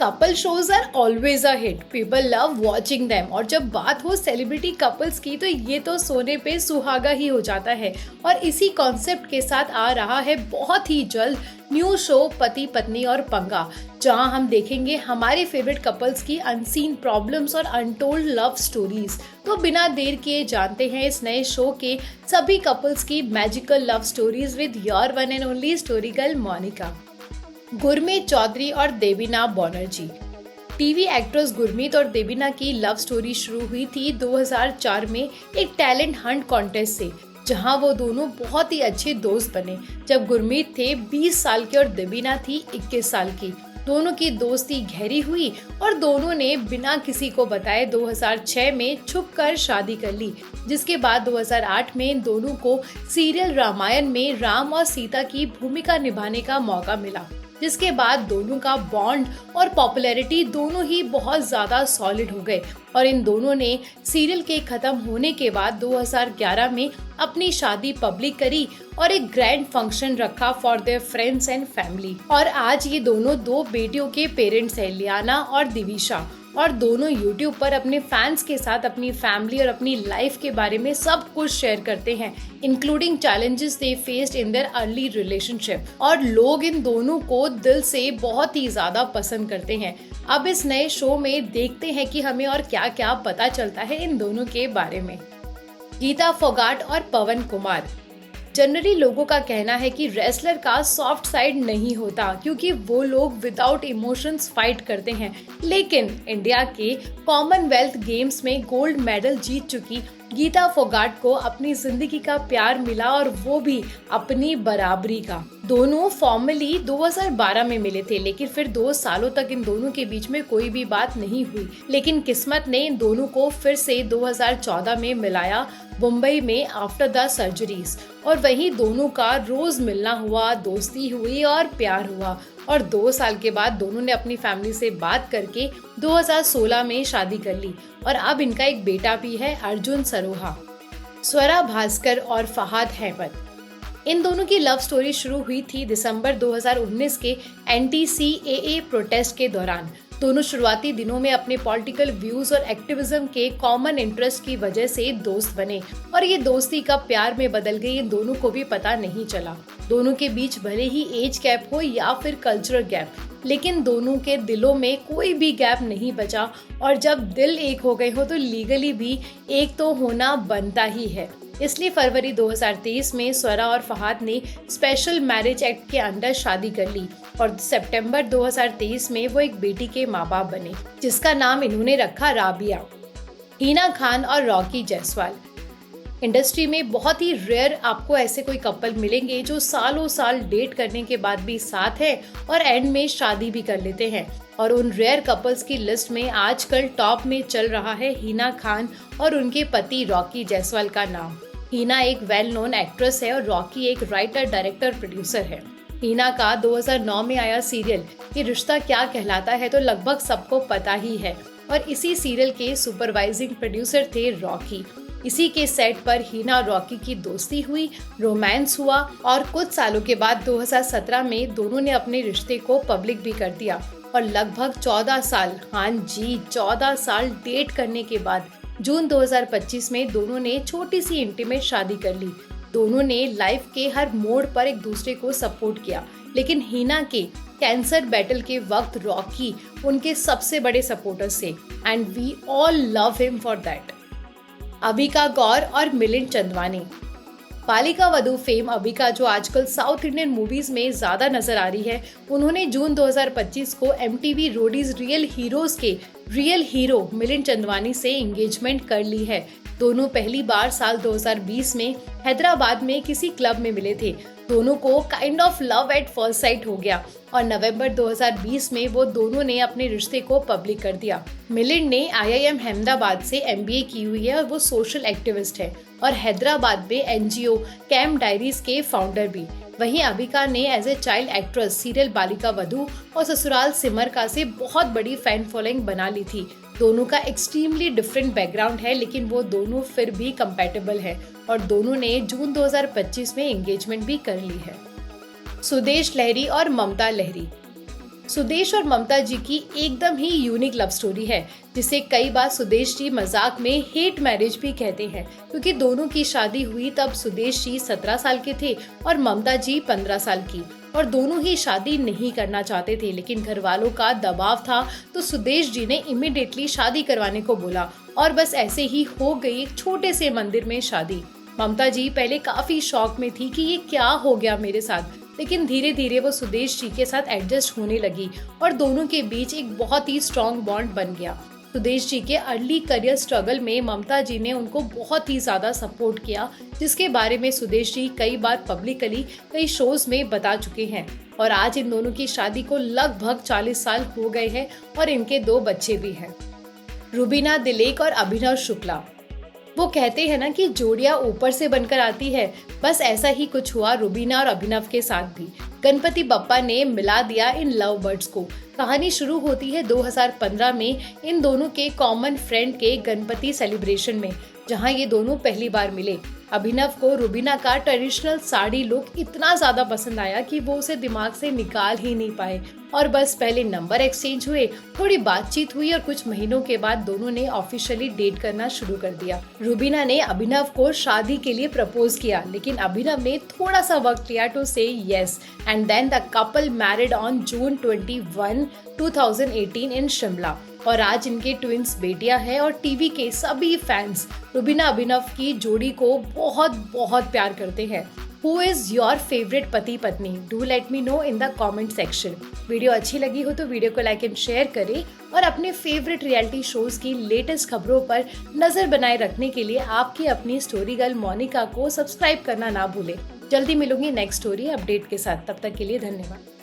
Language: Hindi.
Couple shows are always a hit, people love watching them. और जब बात हो सेलिब्रिटी कपल्स की तो ये तो सोने पे सुहागा ही हो जाता है। और इसी कॉन्सेप्ट के साथ आ रहा है बहुत ही जल्द न्यू शो पति पत्नी और पंगा, जहां हम देखेंगे हमारे फेवरेट कपल्स की अनसीन प्रॉब्लम्स और अनटोल्ड लव स्टोरीज। तो बिना देर किए जानते हैं इस नए शो के सभी कपल्स की magical love stories with your one and only story girl Monika. Gurmeet Choudhary और देवीना बनर्जी। टीवी एक्ट्रेस गुरमीत और देवीना की लव स्टोरी शुरू हुई थी 2004 में एक टैलेंट हंट कॉन्टेस्ट से, जहां वो दोनों बहुत ही अच्छे दोस्त बने। जब गुरमीत थे 20 साल के और देवीना थी 21 साल की। दोनों की दोस्ती गहरी हुई और दोनों ने बिना किसी को बताए 2006 में छुपकर शादी कर ली, जिसके बाद 2008 में दोनों को सीरियल रामायण में राम और सीता की भूमिका निभाने का मौका मिला, जिसके बाद दोनों का बॉन्ड और पॉपुलैरिटी दोनों ही बहुत ज्यादा सॉलिड हो गए। और इन दोनों ने सीरियल के खत्म होने के बाद 2011 में अपनी शादी पब्लिक करी और एक ग्रैंड फंक्शन रखा for their friends and family. और आज ये दोनों दो बेटियों के पेरेंट्स हैं, लियाना और दिविशा। और दोनों YouTube पर अपने फैंस के साथ अपनी फैमिली और अपनी लाइफ के बारे में सब कुछ शेयर करते हैं, including challenges they faced in their early relationship. और लोग इन दोनों को दिल से बहुत ही ज्यादा पसंद करते हैं। अब इस नए शो में देखते हैं कि हमें और क्या क्या पता चलता है इन दोनों के बारे में। गीता फोगाट और पवन कुमार। जनरली लोगों का कहना है कि रेसलर का सॉफ्ट साइड नहीं होता, क्योंकि वो लोग विदाउट इमोशंस फाइट करते हैं। लेकिन इंडिया के कॉमनवेल्थ गेम्स में गोल्ड मेडल जीत चुकी गीता फोगाट को अपनी जिंदगी का प्यार मिला, और वो भी अपनी बराबरी का। दोनों फॉर्मली 2012 में मिले थे, लेकिन फिर 2 सालों तक इन दोनों के बीच में कोई भी बात नहीं हुई। लेकिन किस्मत ने इन दोनों को फिर से 2014 में मिलाया मुंबई में आफ्टर द सर्जरीज। और वहीं दोनों का रोज मिलना हुआ, दोस्ती हुई और प्यार हुआ। और 2 साल के बाद दोनों ने अपनी फैमिली से बात करके 2016 में शादी कर ली। और अब इनका एक बेटा भी है, अर्जुन सरोहा। स्वरा भास्कर और फहाद अहमद। इन दोनों की लव स्टोरी शुरू हुई थी दिसंबर 2019 के NTCAA प्रोटेस्ट के दौरान। दोनों शुरुआती दिनों में अपने पॉलिटिकल व्यूज और एक्टिविज्म के कॉमन इंटरेस्ट की वजह से दोस्त बने, और ये दोस्ती कब प्यार में बदल गई इन दोनों को भी पता नहीं चला। दोनों के बीच भले ही एज गैप हो या फिर कल्चरल गैप, लेकिन दोनों के दिलों में कोई भी गैप नहीं बचा। और जब दिल एक हो गए हो तो लीगली भी एक तो होना बनता ही है। इसलिए फरवरी 2023 में स्वरा और फहाद ने स्पेशल मैरिज एक्ट के अंडर शादी कर ली, और सितंबर 2023 में वो एक बेटी के माँ बाप बने, जिसका नाम इन्होंने रखा राबिया। हिना खान और रॉकी जायसवाल। इंडस्ट्री में बहुत ही रेयर आपको ऐसे कोई कपल मिलेंगे जो सालों साल डेट करने के बाद भी साथ है और एंड में शादी भी कर लेते हैं। और उन रेयर कपल्स की लिस्ट में आजकल टॉप में चल रहा है हिना खान और उनके पति रॉकी जायसवाल का नाम। हिना एक वेल नोन एक्ट्रेस है और रॉकी एक राइटर, डायरेक्टर, प्रोड्यूसर है। हिना का 2009 में आया सीरियल ये रिश्ता क्या कहलाता है तो लगभग सबको पता ही है, और इसी सीरियल के सुपरवाइजिंग प्रोड्यूसर थे रॉकी। इसी के सेट पर हिना और रॉकी की दोस्ती हुई, रोमांस हुआ, और कुछ सालों के बाद 2017 में दोनों ने अपने रिश्ते को पब्लिक भी कर दिया। और लगभग 14 साल, हाँ जी 14 साल डेट करने के बाद जून 2025 में दोनों ने छोटी सी इंटीमेट शादी कर ली। दोनों ने लाइफ के हर मोड़ पर एक दूसरे को सपोर्ट किया, लेकिन हिना के कैंसर बैटल के वक्त रॉकी उनके सबसे बड़े सपोर्टर्स थे, and we all love him for that. Abika Gaur और मिलिंद चंदवानी। बालिका वधू फेम अबिका, जो आजकल साउथ इंडियन मूवीज में ज्यादा नजर आ रही है, उन्होंने जून 2025 को MTV रोडीज रियल हीरोज के रियल हीरो मिलिंद चंदवानी से एंगेजमेंट कर ली है। दोनों पहली बार साल 2020 में हैदराबाद में किसी क्लब में मिले थे। दोनों को kind of love at first sight हो गया, और नवंबर 2020 में वो दोनों ने अपने रिश्ते को पब्लिक कर दिया। मिलिंद ने IIM अहमदाबाद से MBA की हुई है और वो सोशल एक्टिविस्ट है, और हैदराबाद में NGO कैंप डायरीज के फाउंडर भी। वहीं अबिका ने as a child actress serial Balika Vadhu और ससुराल सिमर का से बहुत बड़ी फैन फॉलोइंग बना ली थी। दोनों का एक्सट्रीमली डिफरेंट बैकग्राउंड है, लेकिन वो दोनों फिर भी कंपैटिबल है, और दोनों ने जून 2025 में एंगेजमेंट भी कर ली है। सुदेश लहरी और ममता लहरी। सुदेश और ममता जी की एकदम ही यूनिक लव स्टोरी है, जिसे कई बार सुदेश जी मजाक में हेट मैरिज भी कहते हैं, क्योंकि दोनों की शादी हुई तब सुदेश जी 17 साल के थे और ममता जी 15 साल की, और दोनों ही शादी नहीं करना चाहते थे, लेकिन घर वालों का दबाव था तो सुदेश जी ने इमीडिएटली शादी करवाने को बोला और बस ऐसे ही हो गई एक छोटे से मंदिर में शादी। ममता जी पहले काफी शॉक में थी कि ये क्या हो गया मेरे साथ, लेकिन धीरे धीरे वो सुदेश जी के साथ एडजस्ट होने लगी और दोनों के बीच एक बहुत ही स्ट्रॉन्ग बॉन्ड बन गया। सुदेश जी के अर्ली करियर स्ट्रगल में ममता जी ने उनको बहुत ही ज्यादा सपोर्ट किया, जिसके बारे में सुदेश जी कई बार पब्लिकली कई शोज में बता चुके हैं। और आज इन दोनों की शादी को लगभग 40 साल हो गए हैं और इनके 2 बच्चे भी हैं, रुबीना दिलेक और अभिनव शुक्ला। वो कहते हैं ना कि जोड़ियां ऊपर से बनकर आती है, बस ऐसा ही कुछ हुआ रुबीना और अभिनव के साथ भी। गणपति बप्पा ने मिला दिया इन लव बर्ड्स को। कहानी शुरू होती है 2015 में इन दोनों के कॉमन फ्रेंड के गणपति सेलिब्रेशन में, जहां ये दोनों पहली बार मिले। अभिनव को रुबीना का ट्रेडिशनल साड़ी लुक इतना ज्यादा पसंद आया कि वो उसे दिमाग से निकाल ही नहीं पाए, और बस पहले नंबर एक्सचेंज हुए, थोड़ी बातचीत हुई और कुछ महीनों के बाद दोनों ने ऑफिशियली डेट करना शुरू कर दिया। रुबीना ने अभिनव को शादी के लिए प्रपोज किया, लेकिन अभिनव ने थोड़ा सा वक्त लिया to say yes, and then the couple married on June 21, 2018 in Shimla. और आज इनके ट्विंस बेटियां हैं और टीवी के सभी फैंस रुबीना अभिनव की जोड़ी को बहुत बहुत प्यार करते हैं। Who is your favorite पति पत्नी? Do let me know in the comment section। Video अच्छी लगी हो तो वीडियो को लाइक एंड शेयर करें और अपने फेवरेट रियलिटी शोज की लेटेस्ट खबरों पर नजर बनाए रखने के लिए आपकी अपनी स्टोरी गर्ल मोनिका को सब्सक्राइब करना ना भूलें। जल्दी मिलूंगी नेक्स्ट स्टोरी अपडेट के साथ, तब तक के लिए धन्यवाद।